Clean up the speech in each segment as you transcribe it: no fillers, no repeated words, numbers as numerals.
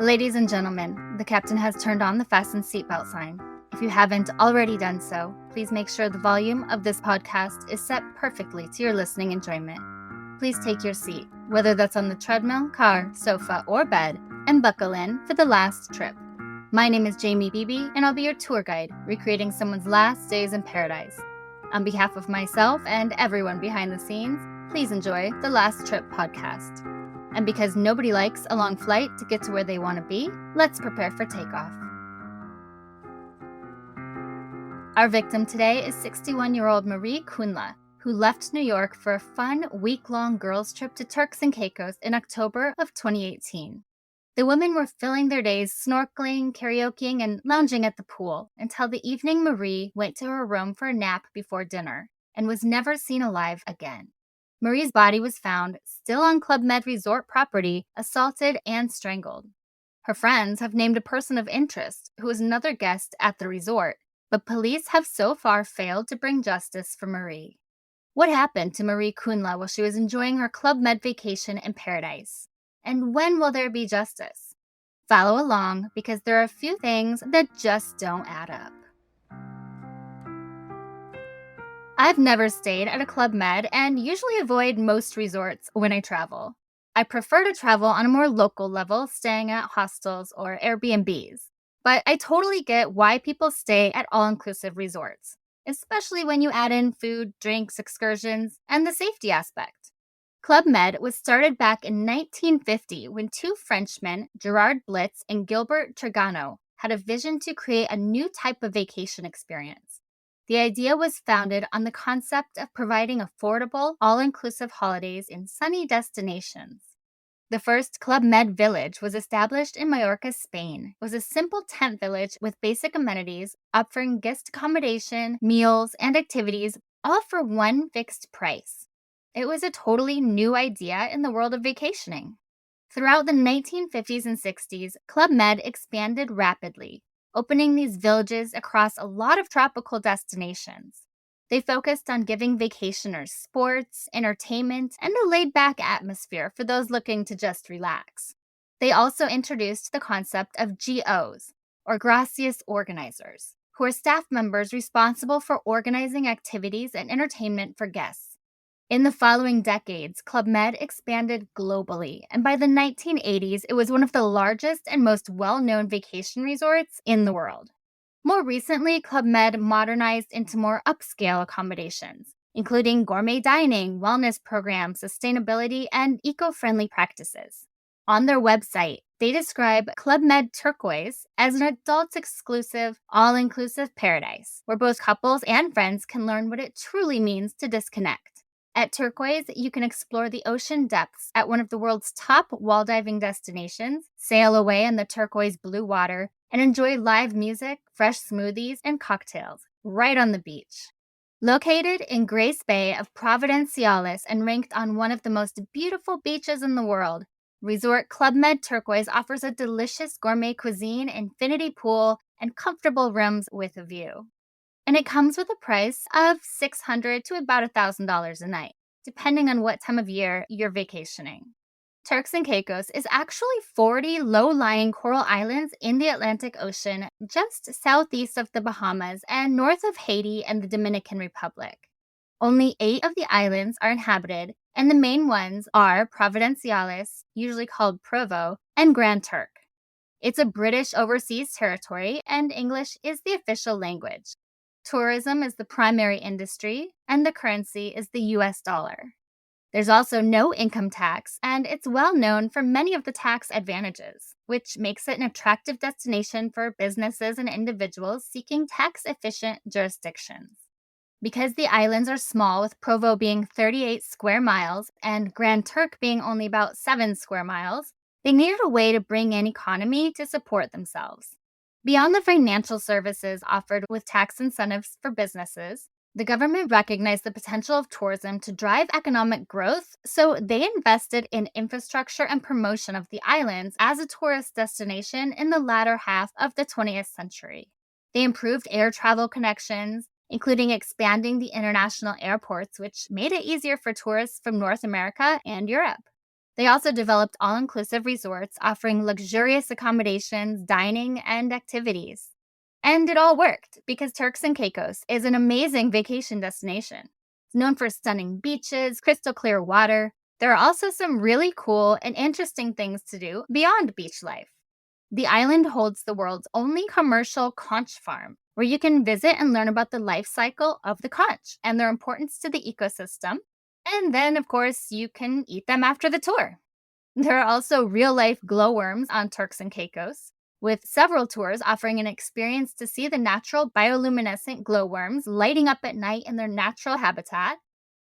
Ladies and gentlemen, the captain has turned on the fasten seatbelt sign. If you haven't already done so, please make sure the volume of this podcast is set perfectly to your listening enjoyment. Please take your seat, whether that's on the treadmill, car, sofa, or bed, and buckle in for the last trip. My name is Jamie Beebe, and I'll be your tour guide, recreating someone's last days in paradise. On behalf of myself and everyone behind the scenes, please enjoy the Last Trip podcast. And because nobody likes a long flight to get to where they want to be, let's prepare for takeoff. Our victim today is 61-year-old Marie Kuhnla, who left New York for a fun week-long girls' trip to Turks and Caicos in October of 2018. The women were filling their days snorkeling, karaokeing, and lounging at the pool until the evening Marie went to her room for a nap before dinner and was never seen alive again. Marie's body was found still on Club Med resort property, assaulted and strangled. Her friends have named a person of interest who was another guest at the resort, but police have so far failed to bring justice for Marie. What happened to Marie Kuhnla while she was enjoying her Club Med vacation in paradise? And when will there be justice? Follow along because there are a few things that just don't add up. I've never stayed at a Club Med and usually avoid most resorts when I travel. I prefer to travel on a more local level, staying at hostels or Airbnbs. But I totally get why people stay at all-inclusive resorts, especially when you add in food, drinks, excursions, and the safety aspect. Club Med was started back in 1950 when two Frenchmen, Gerard Blitz and Gilbert Tragano, had a vision to create a new type of vacation experience. The idea was founded on the concept of providing affordable, all-inclusive holidays in sunny destinations. The first Club Med village was established in Mallorca, Spain. It was a simple tent village with basic amenities, offering guest accommodation, meals, and activities, all for one fixed price. It was a totally new idea in the world of vacationing. Throughout the 1950s and 60s, Club Med expanded rapidly, opening these villages across a lot of tropical destinations. They focused on giving vacationers sports, entertainment, and a laid-back atmosphere for those looking to just relax. They also introduced the concept of GOs, or Gracias Organizers, who are staff members responsible for organizing activities and entertainment for guests. In the following decades, Club Med expanded globally, and by the 1980s, it was one of the largest and most well-known vacation resorts in the world. More recently, Club Med modernized into more upscale accommodations, including gourmet dining, wellness programs, sustainability, and eco-friendly practices. On their website, they describe Club Med Turquoise as an adult-exclusive, all-inclusive paradise, where both couples and friends can learn what it truly means to disconnect. At Turquoise, you can explore the ocean depths at one of the world's top wall diving destinations, sail away in the turquoise blue water, and enjoy live music, fresh smoothies, and cocktails right on the beach. Located in Grace Bay of Providenciales and ranked on one of the most beautiful beaches in the world, Resort Club Med Turquoise offers a delicious gourmet cuisine, infinity pool, and comfortable rooms with a view. And it comes with a price of $600 to about $1,000 a night, depending on what time of year you're vacationing. Turks and Caicos is actually 40 low-lying coral islands in the Atlantic Ocean, just southeast of the Bahamas and north of Haiti and the Dominican Republic. Only 8 of the islands are inhabited, and the main ones are Providenciales, usually called Provo, and Grand Turk. It's a British overseas territory, and English is the official language. Tourism is the primary industry, and the currency is the US dollar. There's also no income tax, and it's well known for many of the tax advantages, which makes it an attractive destination for businesses and individuals seeking tax-efficient jurisdictions. Because the islands are small, with Provo being 38 square miles and Grand Turk being only about 7 square miles, they needed a way to bring in economy to support themselves. Beyond the financial services offered with tax incentives for businesses, the government recognized the potential of tourism to drive economic growth, so they invested in infrastructure and promotion of the islands as a tourist destination in the latter half of the 20th century. They improved air travel connections, including expanding the international airports, which made it easier for tourists from North America and Europe. They also developed all-inclusive resorts offering luxurious accommodations, dining, and activities. And it all worked because Turks and Caicos is an amazing vacation destination. It's known for stunning beaches, crystal clear water. There are also some really cool and interesting things to do beyond beach life. The island holds the world's only commercial conch farm, where you can visit and learn about the life cycle of the conch and their importance to the ecosystem. And then, of course, you can eat them after the tour. There are also real life glowworms on Turks and Caicos, with several tours offering an experience to see the natural bioluminescent glowworms lighting up at night in their natural habitat.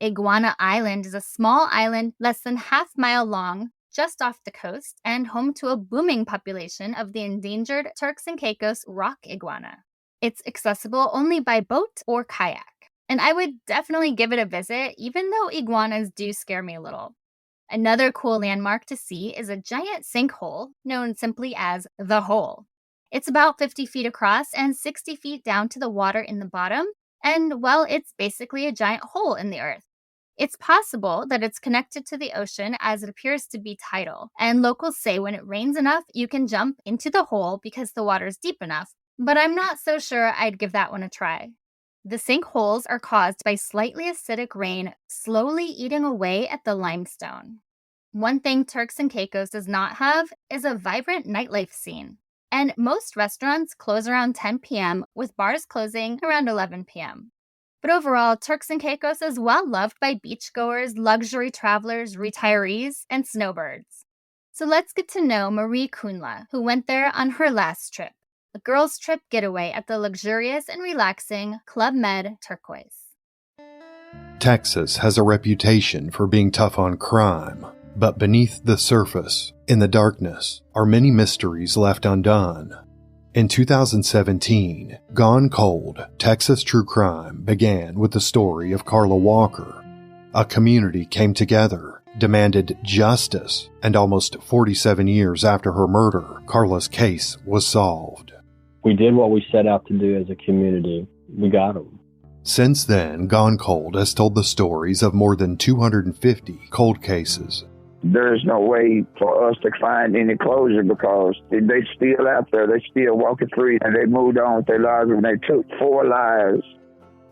Iguana Island is a small island less than half-mile long, just off the coast, and home to a booming population of the endangered Turks and Caicos rock iguana. It's accessible only by boat or kayak, and I would definitely give it a visit, even though iguanas do scare me a little. Another cool landmark to see is a giant sinkhole known simply as the Hole. It's about 50 feet across and 60 feet down to the water in the bottom, and well, it's basically a giant hole in the earth. It's possible that it's connected to the ocean as it appears to be tidal, and locals say when it rains enough, you can jump into the hole because the water's deep enough, but I'm not so sure I'd give that one a try. The sinkholes are caused by slightly acidic rain slowly eating away at the limestone. One thing Turks and Caicos does not have is a vibrant nightlife scene, and most restaurants close around 10 p.m., with bars closing around 11 p.m. But overall, Turks and Caicos is well loved by beachgoers, luxury travelers, retirees, and snowbirds. So let's get to know Marie Kuhnla, who went there on her last trip, a girls' trip getaway at the luxurious and relaxing Club Med Turquoise. Texas has a reputation for being tough on crime, but beneath the surface, in the darkness, are many mysteries left undone. In 2017, Gone Cold, Texas True Crime began with the story of Carla Walker. A community came together, demanded justice, and almost 47 years after her murder, Carla's case was solved. We did what we set out to do as a community. We got them. Since then, Gone Cold has told the stories of more than 250 cold cases. There's no way for us to find any closure because they still out there. They still walking free, and they moved on with their lives, and they took 4 lives.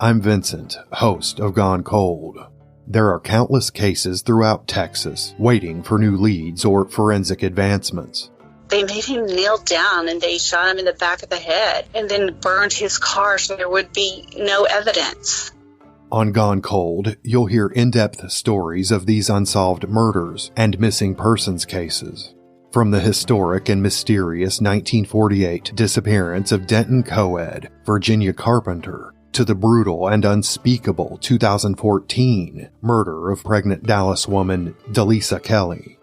I'm Vincent, host of Gone Cold. There are countless cases throughout Texas waiting for new leads or forensic advancements. They made him kneel down and they shot him in the back of the head and then burned his car so there would be no evidence. On Gone Cold, you'll hear in-depth stories of these unsolved murders and missing persons cases. From the historic and mysterious 1948 disappearance of Denton Coed, Virginia Carpenter, to the brutal and unspeakable 2014 murder of pregnant Dallas woman Delisa Kelly.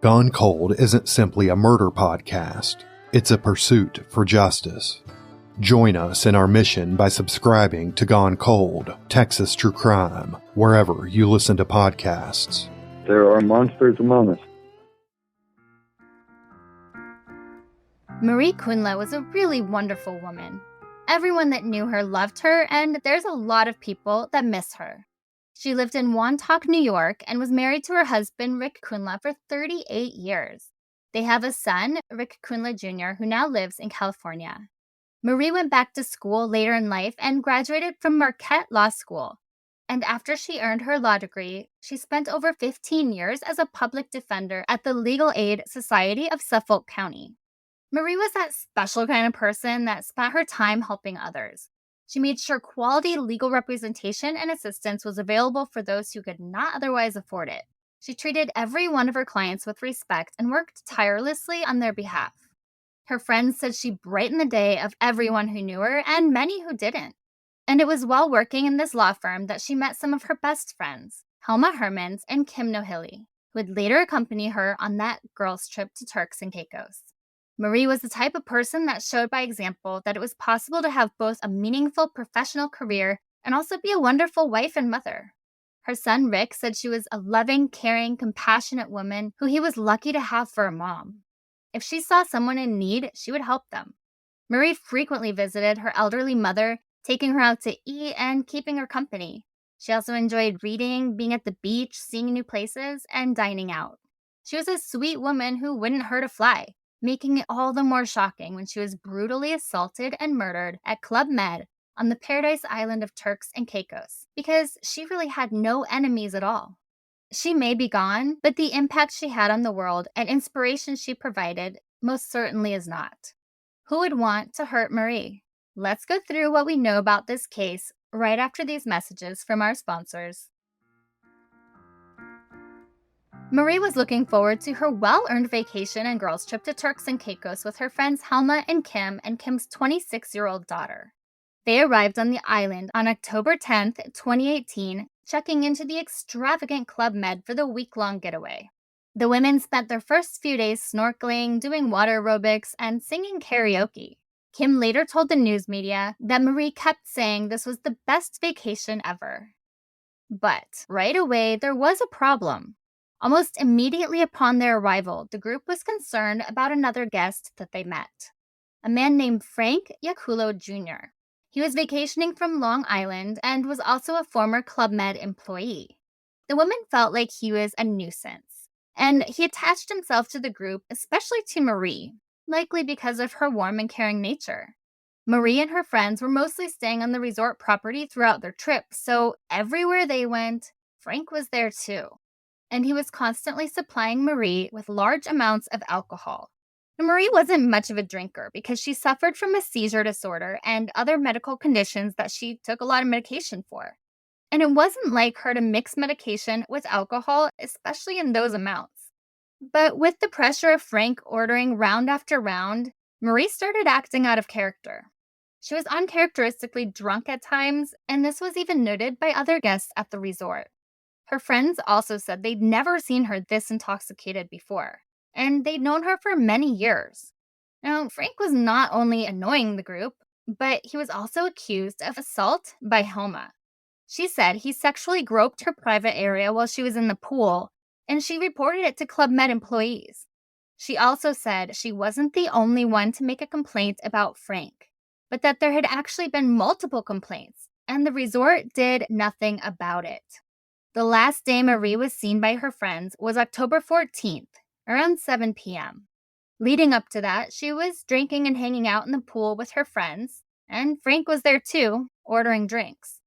Gone Cold isn't simply a murder podcast, it's a pursuit for justice. Join us in our mission by subscribing to Gone Cold, Texas True Crime, wherever you listen to podcasts. There are monsters among us. Marie Kuhnla was a really wonderful woman. Everyone that knew her loved her, and there's a lot of people that miss her. She lived in Wantagh, New York, and was married to her husband, Rick Kuhnla, for 38 years. They have a son, Rick Kuhnla Jr., who now lives in California. Marie went back to school later in life and graduated from Marquette Law School. And after she earned her law degree, she spent over 15 years as a public defender at the Legal Aid Society of Suffolk County. Marie was that special kind of person that spent her time helping others. She made sure quality legal representation and assistance was available for those who could not otherwise afford it. She treated every one of her clients with respect and worked tirelessly on their behalf. Her friends said she brightened the day of everyone who knew her and many who didn't. And it was while working in this law firm that she met some of her best friends, Helma Hermans and Kim Nohilly, who would later accompany her on that girls' trip to Turks and Caicos. Marie was the type of person that showed by example that it was possible to have both a meaningful professional career and also be a wonderful wife and mother. Her son Rick said she was a loving, caring, compassionate woman who he was lucky to have for a mom. If she saw someone in need, she would help them. Marie frequently visited her elderly mother, taking her out to eat and keeping her company. She also enjoyed reading, being at the beach, seeing new places, and dining out. She was a sweet woman who wouldn't hurt a fly, making it all the more shocking when she was brutally assaulted and murdered at Club Med on the paradise island of Turks and Caicos, because she really had no enemies at all. She may be gone, but the impact she had on the world and inspiration she provided most certainly is not. Who would want to hurt Marie? Let's go through what we know about this case right after these messages from our sponsors. Marie was looking forward to her well-earned vacation and girls' trip to Turks and Caicos with her friends Helma and Kim's 26-year-old daughter. They arrived on the island on October 10th, 2018, checking into the extravagant Club Med for the week-long getaway. The women spent their first few days snorkeling, doing water aerobics, and singing karaoke. Kim later told the news media that Marie kept saying this was the best vacation ever. But right away, there was a problem. Almost immediately upon their arrival, the group was concerned about another guest that they met, a man named Frank Yaculo Jr. He was vacationing from Long Island and was also a former Club Med employee. The woman felt like he was a nuisance, and he attached himself to the group, especially to Marie, likely because of her warm and caring nature. Marie and her friends were mostly staying on the resort property throughout their trip, so everywhere they went, Frank was there too. And he was constantly supplying Marie with large amounts of alcohol. Marie wasn't much of a drinker because she suffered from a seizure disorder and other medical conditions that she took a lot of medication for. And it wasn't like her to mix medication with alcohol, especially in those amounts. But with the pressure of Frank ordering round after round, Marie started acting out of character. She was uncharacteristically drunk at times, and this was even noted by other guests at the resort. Her friends also said they'd never seen her this intoxicated before, and they'd known her for many years. Now, Frank was not only annoying the group, but he was also accused of assault by Helma. She said he sexually groped her private area while she was in the pool, and she reported it to Club Med employees. She also said she wasn't the only one to make a complaint about Frank, but that there had actually been multiple complaints, and the resort did nothing about it. The last day Marie was seen by her friends was October 14th, around 7 p.m. Leading up to that, she was drinking and hanging out in the pool with her friends, and Frank was there too, ordering drinks.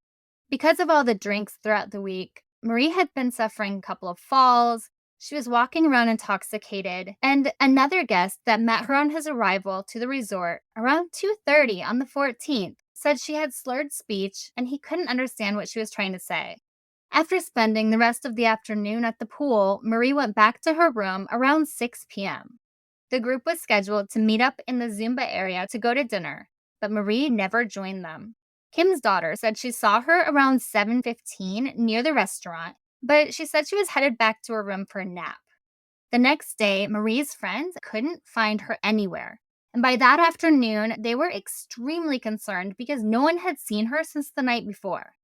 Because of all the drinks throughout the week, Marie had been suffering a couple of falls. She was walking around intoxicated, and another guest that met her on his arrival to the resort around 2:30 on the 14th said she had slurred speech and he couldn't understand what she was trying to say. After spending the rest of the afternoon at the pool, Marie went back to her room around 6 p.m. The group was scheduled to meet up in the Zumba area to go to dinner, but Marie never joined them. Kim's daughter said she saw her around 7:15 near the restaurant, but she said she was headed back to her room for a nap. The next day, Marie's friends couldn't find her anywhere, and by that afternoon, they were extremely concerned because no one had seen her since the night before.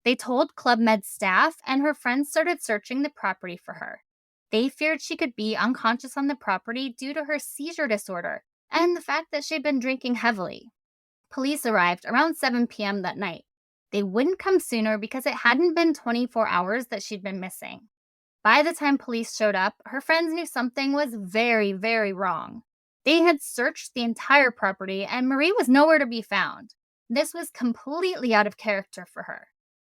They told Club Med staff, and her friends started searching the property for her. They feared she could be unconscious on the property due to her seizure disorder and the fact that she'd been drinking heavily. Police arrived around 7 p.m. that night. They wouldn't come sooner because it hadn't been 24 hours that she'd been missing. By the time police showed up, her friends knew something was very, very wrong. They had searched the entire property, and Marie was nowhere to be found. This was completely out of character for her.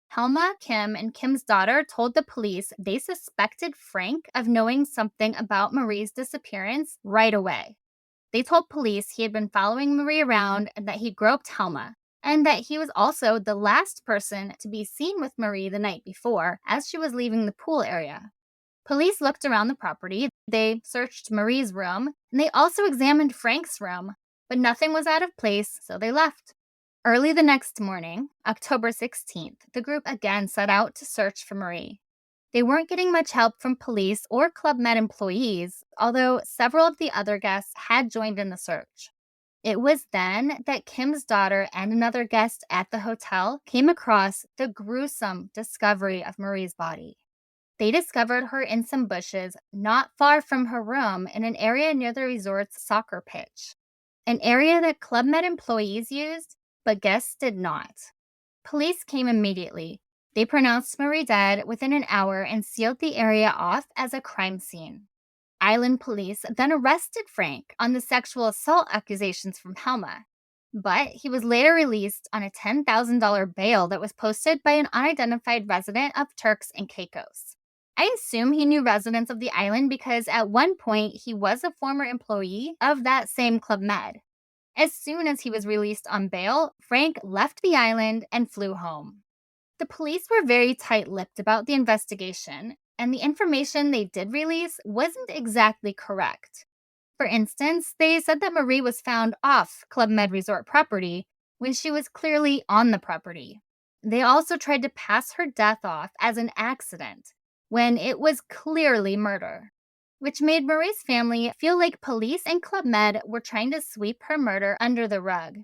Helma, Kim, and Kim's daughter told the police they suspected Frank of knowing something about Marie's disappearance right away. They told police he had been following Marie around and that he groped Helma, and that he was also the last person to be seen with Marie the night before as she was leaving the pool area. Police looked around the property, they searched Marie's room, and they also examined Frank's room, but nothing was out of place, so they left. Early the next morning, October 16th, the group again set out to search for Marie. They weren't getting much help from police or Club Med employees, although several of the other guests had joined in the search. It was then that Kim's daughter and another guest at the hotel came across the gruesome discovery of Marie's body. They discovered her in some bushes not far from her room in an area near the resort's soccer pitch, an area that Club Med employees used, but guests did not. Police came immediately. They pronounced Marie dead within an hour and sealed the area off as a crime scene. Island police then arrested Frank on the sexual assault accusations from Helma, but he was later released on a $10,000 bail that was posted by an unidentified resident of Turks and Caicos. I assume he knew residents of the island because at one point he was a former employee of that same Club Med. As soon as he was released on bail, Frank left the island and flew home. The police were very tight-lipped about the investigation, and the information they did release wasn't exactly correct. For instance, they said that Marie was found off Club Med Resort property when she was clearly on the property. They also tried to pass her death off as an accident when it was clearly murder, which made Marie's family feel like police and Club Med were trying to sweep her murder under the rug.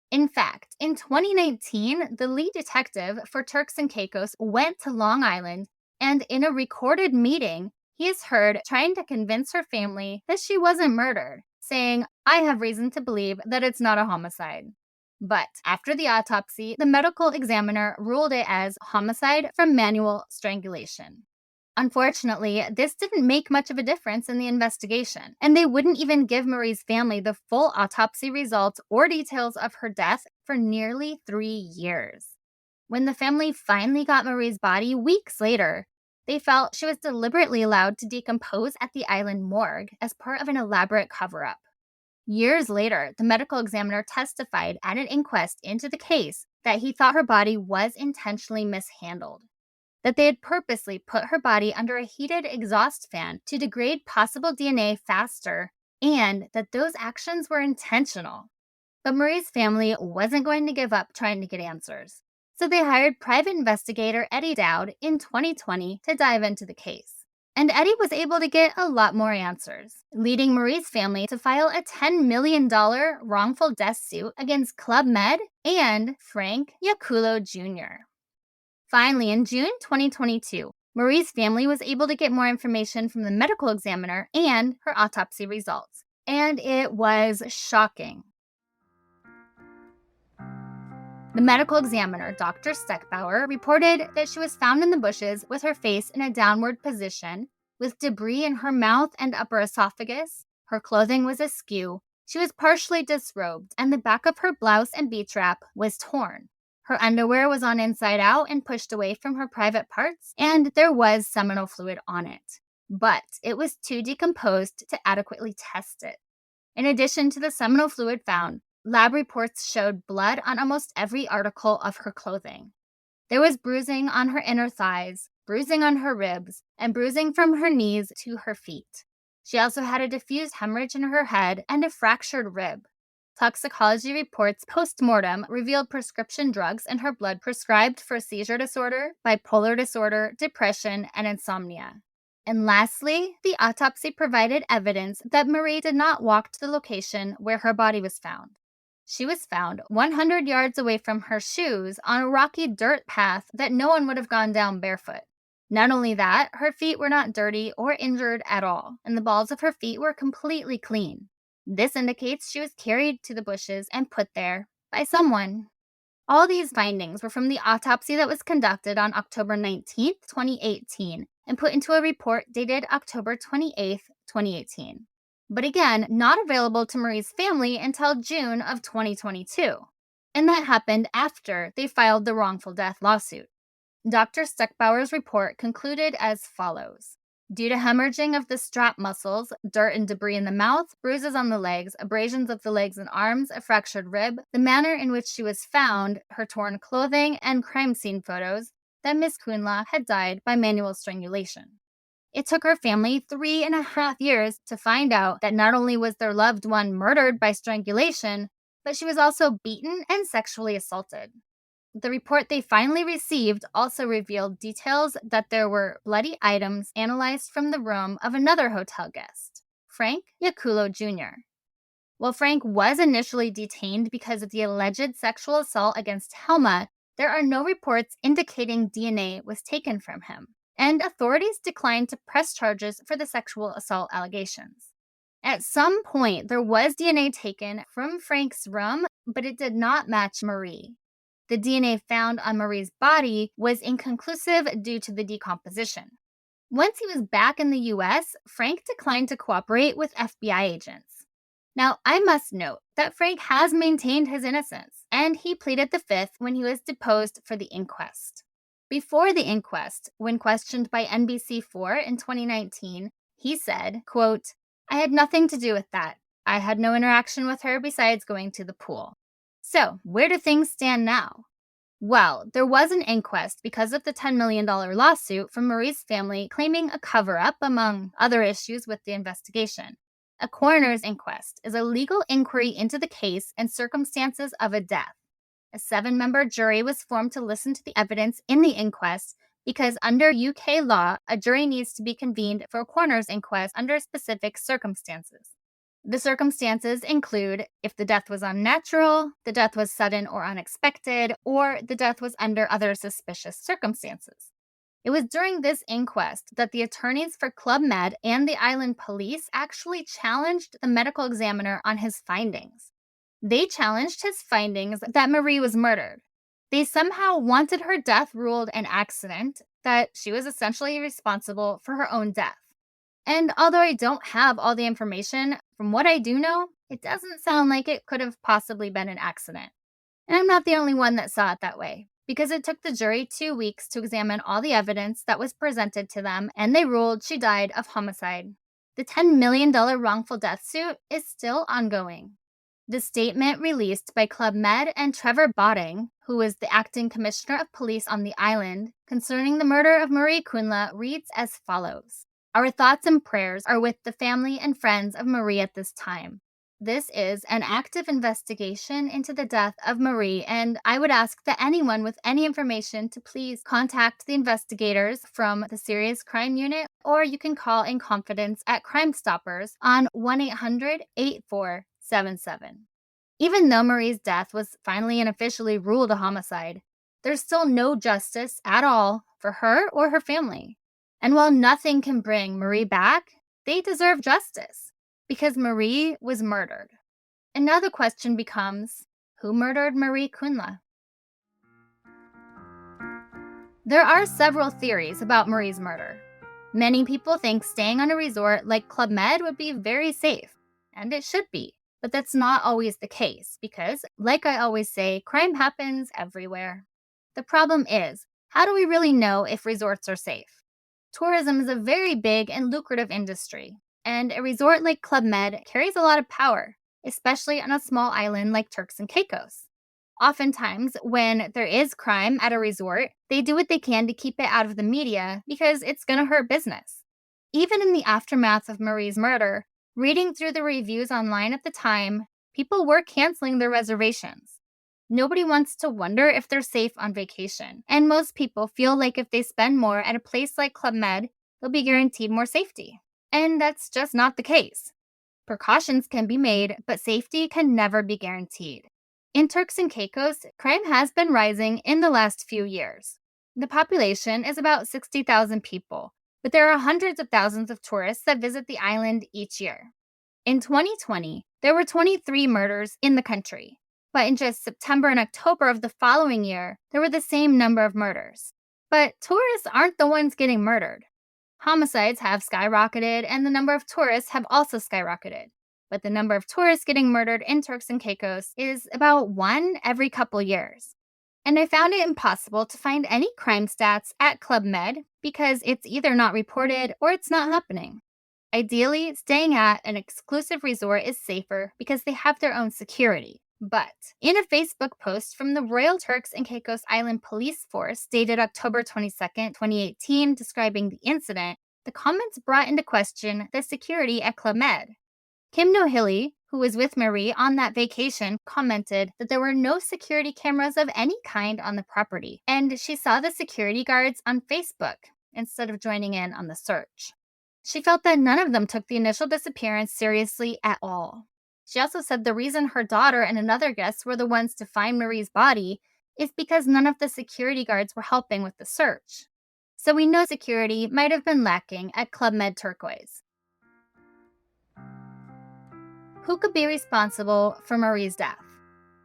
In fact, in 2019, the lead detective for Turks and Caicos went to Long Island, and in a recorded meeting, he is heard trying to convince her family that she wasn't murdered, saying, "I have reason to believe that it's not a homicide." But after the autopsy, the medical examiner ruled it as homicide from manual strangulation. Unfortunately, this didn't make much of a difference in the investigation, and they wouldn't even give Marie's family the full autopsy results or details of her death for nearly 3 years. When the family finally got Marie's body weeks later, they felt she was deliberately allowed to decompose at the island morgue as part of an elaborate cover-up. Years later, the medical examiner testified at an inquest into the case that he thought her body was intentionally mishandled, that they had purposely put her body under a heated exhaust fan to degrade possible DNA faster, and that those actions were intentional. But Marie's family wasn't going to give up trying to get answers, so they hired private investigator Eddie Dowd in 2020 to dive into the case. And Eddie was able to get a lot more answers, leading Marie's family to file a $10 million wrongful death suit against Club Med and Frank Yacullo Jr. Finally, in June 2022, Marie's family was able to get more information from the medical examiner and her autopsy results, and it was shocking. The medical examiner, Dr. Steckbauer, reported that she was found in the bushes with her face in a downward position, with debris in her mouth and upper esophagus. Her clothing was askew, she was partially disrobed, and the back of her blouse and beach wrap was torn. Her underwear was on inside out and pushed away from her private parts, and there was seminal fluid on it. But it was too decomposed to adequately test it. In addition to the seminal fluid found, lab reports showed blood on almost every article of her clothing. There was bruising on her inner thighs, bruising on her ribs, and bruising from her knees to her feet. She also had a diffused hemorrhage in her head and a fractured rib. Toxicology reports post-mortem revealed prescription drugs in her blood prescribed for seizure disorder, bipolar disorder, depression, and insomnia. And lastly, the autopsy provided evidence that Marie did not walk to the location where her body was found. She was found 100 yards away from her shoes on a rocky dirt path that no one would have gone down barefoot. Not only that, her feet were not dirty or injured at all, and the balls of her feet were completely clean. This indicates she was carried to the bushes and put there by someone. All these findings were from the autopsy that was conducted on October 19, 2018, and put into a report dated October 28, 2018. But again, not available to Marie's family until June of 2022. And that happened after they filed the wrongful death lawsuit. Dr. Steckbauer's report concluded as follows. Due to hemorrhaging of the strap muscles, dirt and debris in the mouth, bruises on the legs, abrasions of the legs and arms, a fractured rib, the manner in which she was found, her torn clothing, and crime scene photos, that Ms. Kuhnla had died by manual strangulation. It took her family 3.5 years to find out that not only was their loved one murdered by strangulation, but she was also beaten and sexually assaulted. The report they finally received also revealed details that there were bloody items analyzed from the room of another hotel guest, Frank Yacullo Jr. While Frank was initially detained because of the alleged sexual assault against Helma, there are no reports indicating DNA was taken from him, and authorities declined to press charges for the sexual assault allegations. At some point, there was DNA taken from Frank's room, but it did not match Marie. The DNA found on Marie's body was inconclusive due to the decomposition. Once he was back in the US, Frank declined to cooperate with FBI agents. Now, I must note that Frank has maintained his innocence, and he pleaded the fifth when he was deposed for the inquest. Before the inquest, when questioned by NBC4 in 2019, he said, quote, "I had nothing to do with that. I had no interaction with her besides going to the pool." So, where do things stand now? Well, there was an inquest because of the $10 million lawsuit from Marie's family claiming a cover up, among other issues with the investigation. A coroner's inquest is a legal inquiry into the case and circumstances of a death. A 7-member jury was formed to listen to the evidence in the inquest because under UK law, a jury needs to be convened for a coroner's inquest under specific circumstances. The circumstances include if the death was unnatural, the death was sudden or unexpected, or the death was under other suspicious circumstances. It was during this inquest that the attorneys for Club Med and the island police actually challenged the medical examiner on his findings. They challenged his findings that Marie was murdered. They somehow wanted her death ruled an accident, that she was essentially responsible for her own death. And although I don't have all the information, from what I do know, it doesn't sound like it could have possibly been an accident. And I'm not the only one that saw it that way, because it took the jury 2 weeks to examine all the evidence that was presented to them, and they ruled she died of homicide. The $10 million wrongful death suit is still ongoing. The statement released by Club Med and Trevor Botting, who was the acting commissioner of police on the island, concerning the murder of Marie Kuhnla reads as follows. Our thoughts and prayers are with the family and friends of Marie at this time. This is an active investigation into the death of Marie, and I would ask that anyone with any information to please contact the investigators from the Serious Crime Unit, or you can call in confidence at Crime Stoppers on 1-800-8477. Even though Marie's death was finally and officially ruled a homicide, there's still no justice at all for her or her family. And while nothing can bring Marie back, they deserve justice because Marie was murdered. And now the question becomes, who murdered Marie Kuhnla? There are several theories about Marie's murder. Many people think staying on a resort like Club Med would be very safe, and it should be. But that's not always the case because, like I always say, crime happens everywhere. The problem is, how do we really know if resorts are safe? Tourism is a very big and lucrative industry, and a resort like Club Med carries a lot of power, especially on a small island like Turks and Caicos. Oftentimes, when there is crime at a resort, they do what they can to keep it out of the media because it's going to hurt business. Even in the aftermath of Marie's murder, reading through the reviews online at the time, people were canceling their reservations. Nobody wants to wonder if they're safe on vacation, and most people feel like if they spend more at a place like Club Med, they'll be guaranteed more safety. And that's just not the case. Precautions can be made, but safety can never be guaranteed. In Turks and Caicos, crime has been rising in the last few years. The population is about 60,000 people, but there are hundreds of thousands of tourists that visit the island each year. In 2020, there were 23 murders in the country. But in just September and October of the following year, there were the same number of murders. But tourists aren't the ones getting murdered. Homicides have skyrocketed, and the number of tourists have also skyrocketed. But the number of tourists getting murdered in Turks and Caicos is about 1 every couple years. And I found it impossible to find any crime stats at Club Med because it's either not reported or it's not happening. Ideally, staying at an exclusive resort is safer because they have their own security. But in a Facebook post from the Royal Turks and Caicos Island Police Force dated October 22, 2018, describing the incident, the comments brought into question the security at Club Med. Kim Nohilly, who was with Marie on that vacation, commented that there were no security cameras of any kind on the property, and she saw the security guards on Facebook instead of joining in on the search. She felt that none of them took the initial disappearance seriously at all. She also said the reason her daughter and another guest were the ones to find Marie's body is because none of the security guards were helping with the search. So we know security might have been lacking at Club Med Turquoise. Who could be responsible for Marie's death?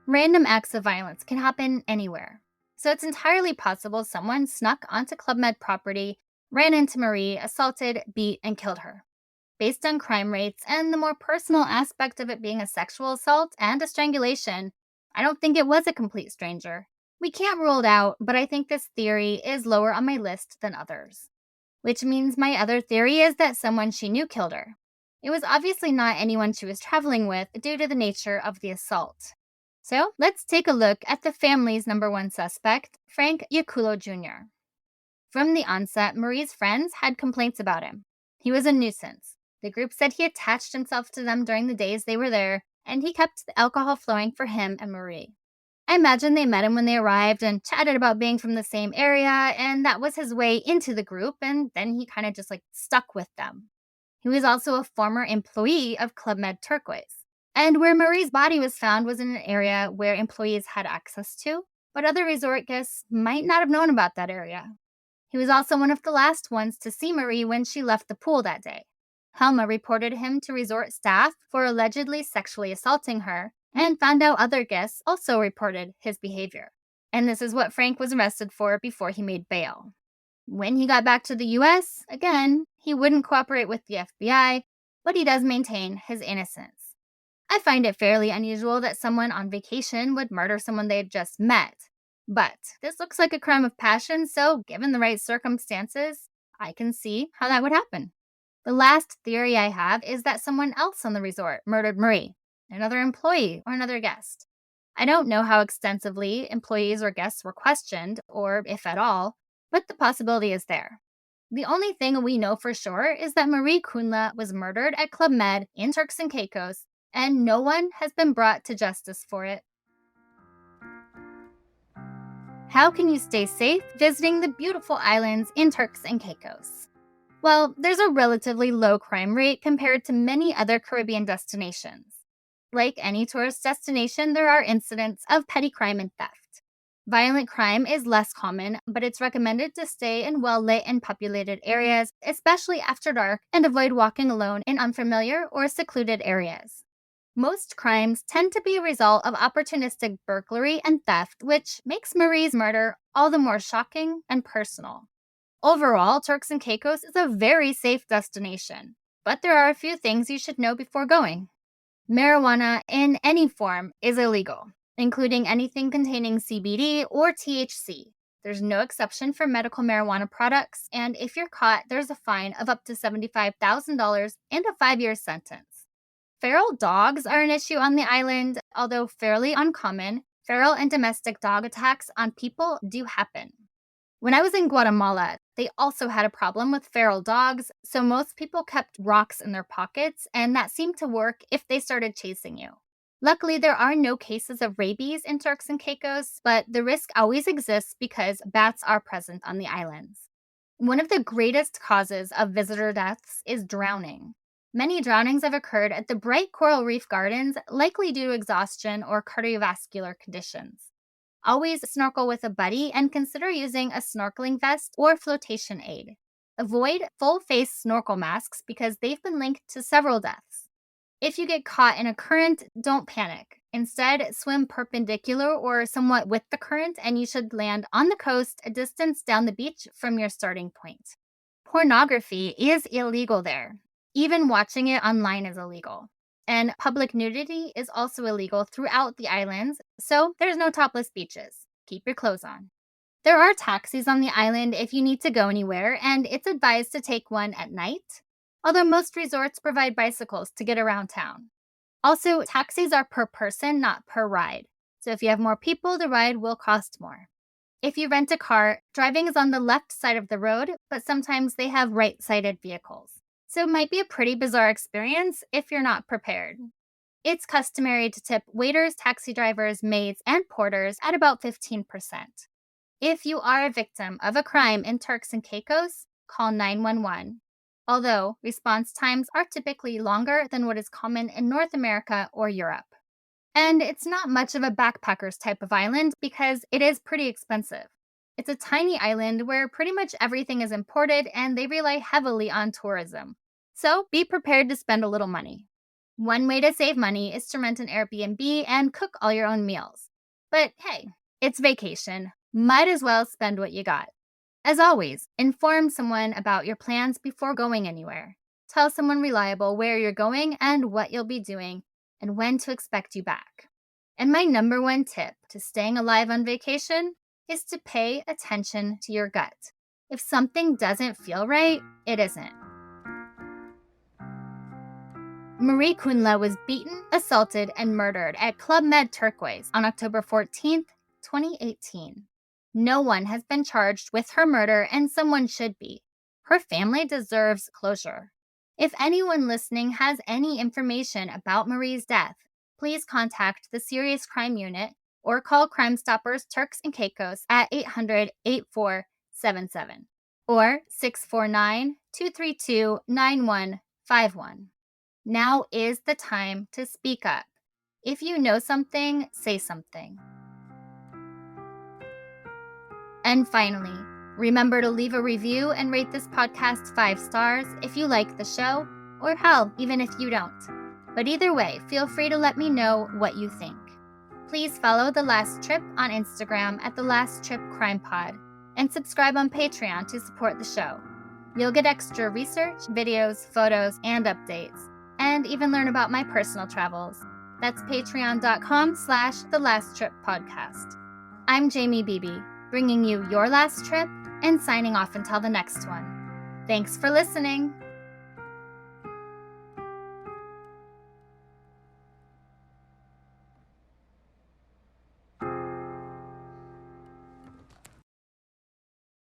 Random acts of violence can happen anywhere. So it's entirely possible someone snuck onto Club Med property ran into Marie, assaulted, beat, and killed her. Based on crime rates and the more personal aspect of it being a sexual assault and a strangulation, I don't think it was a complete stranger. We can't rule it out, but I think this theory is lower on my list than others. Which means my other theory is that someone she knew killed her. It was obviously not anyone she was traveling with due to the nature of the assault. So let's take a look at the family's number one suspect, Frank Yacullo Jr. From the onset, Marie's friends had complaints about him. He was a nuisance. The group said he attached himself to them during the days they were there, and he kept the alcohol flowing for him and Marie. I imagine they met him when they arrived and chatted about being from the same area, and that was his way into the group, and then he kind of just stuck with them. He was also a former employee of Club Med Turquoise. And where Marie's body was found was in an area where employees had access to, but other resort guests might not have known about that area. He was also one of the last ones to see Marie when she left the pool that day. Helma reported him to resort staff for allegedly sexually assaulting her, and found out other guests also reported his behavior. And this is what Frank was arrested for before he made bail. When he got back to the US, again, he wouldn't cooperate with the FBI, but he does maintain his innocence. I find it fairly unusual that someone on vacation would murder someone they had just met. But this looks like a crime of passion, so given the right circumstances, I can see how that would happen. The last theory I have is that someone else on the resort murdered Marie, another employee or another guest. I don't know how extensively employees or guests were questioned, or if at all, but the possibility is there. The only thing we know for sure is that Marie Kuhnla was murdered at Club Med in Turks and Caicos, and no one has been brought to justice for it. How can you stay safe visiting the beautiful islands in Turks and Caicos? Well, there's a relatively low crime rate compared to many other Caribbean destinations. Like any tourist destination, there are incidents of petty crime and theft. Violent crime is less common, but it's recommended to stay in well-lit and populated areas, especially after dark, and avoid walking alone in unfamiliar or secluded areas. Most crimes tend to be a result of opportunistic burglary and theft, which makes Marie's murder all the more shocking and personal. Overall, Turks and Caicos is a very safe destination, but there are a few things you should know before going. Marijuana in any form is illegal, including anything containing CBD or THC. There's no exception for medical marijuana products, and if you're caught, there's a fine of up to $75,000 and a 5-year sentence. Feral dogs are an issue on the island, although fairly uncommon. Feral and domestic dog attacks on people do happen. When I was in Guatemala, they also had a problem with feral dogs, so most people kept rocks in their pockets, and that seemed to work if they started chasing you. Luckily, there are no cases of rabies in Turks and Caicos, but the risk always exists because bats are present on the islands. One of the greatest causes of visitor deaths is drowning. Many drownings have occurred at the bright coral reef gardens, likely due to exhaustion or cardiovascular conditions. Always snorkel with a buddy and consider using a snorkeling vest or flotation aid. Avoid full-face snorkel masks because they've been linked to several deaths. If you get caught in a current, don't panic. Instead, swim perpendicular or somewhat with the current, and you should land on the coast a distance down the beach from your starting point. Pornography is illegal there. Even watching it online is illegal. And public nudity is also illegal throughout the islands, so there's no topless beaches. Keep your clothes on. There are taxis on the island if you need to go anywhere, and it's advised to take one at night, although most resorts provide bicycles to get around town. Also, taxis are per person, not per ride. So if you have more people, the ride will cost more. If you rent a car, driving is on the left side of the road, but sometimes they have right-sided vehicles. So it might be a pretty bizarre experience if you're not prepared. It's customary to tip waiters, taxi drivers, maids, and porters at about 15%. If you are a victim of a crime in Turks and Caicos, call 911. Although response times are typically longer than what is common in North America or Europe. And it's not much of a backpackers type of island because it is pretty expensive. It's a tiny island where pretty much everything is imported and they rely heavily on tourism. So be prepared to spend a little money. One way to save money is to rent an Airbnb and cook all your own meals. But hey, it's vacation. Might as well spend what you got. As always, inform someone about your plans before going anywhere. Tell someone reliable where you're going and what you'll be doing and when to expect you back. And my number one tip to staying alive on vacation is to pay attention to your gut. If something doesn't feel right, it isn't. Marie Kuhnla was beaten, assaulted, and murdered at Club Med Turquoise on October 14, 2018. No one has been charged with her murder, and someone should be. Her family deserves closure. If anyone listening has any information about Marie's death, please contact the Serious Crime Unit or call Crime Stoppers Turks and Caicos at 800-8477 or 649-232-9151. Now is the time to speak up. If you know something, say something. And finally, remember to leave a review and rate this podcast 5 stars if you like the show, or hell, even if you don't. But either way, feel free to let me know what you think. Please follow The Last Trip on Instagram at The Last Trip Crime Pod and subscribe on Patreon to support the show. You'll get extra research, videos, photos, and updates, and even learn about my personal travels. That's patreon.com/The Last Trip Podcast. I'm Jamie Beebe, bringing you your last trip and signing off until the next one. Thanks for listening.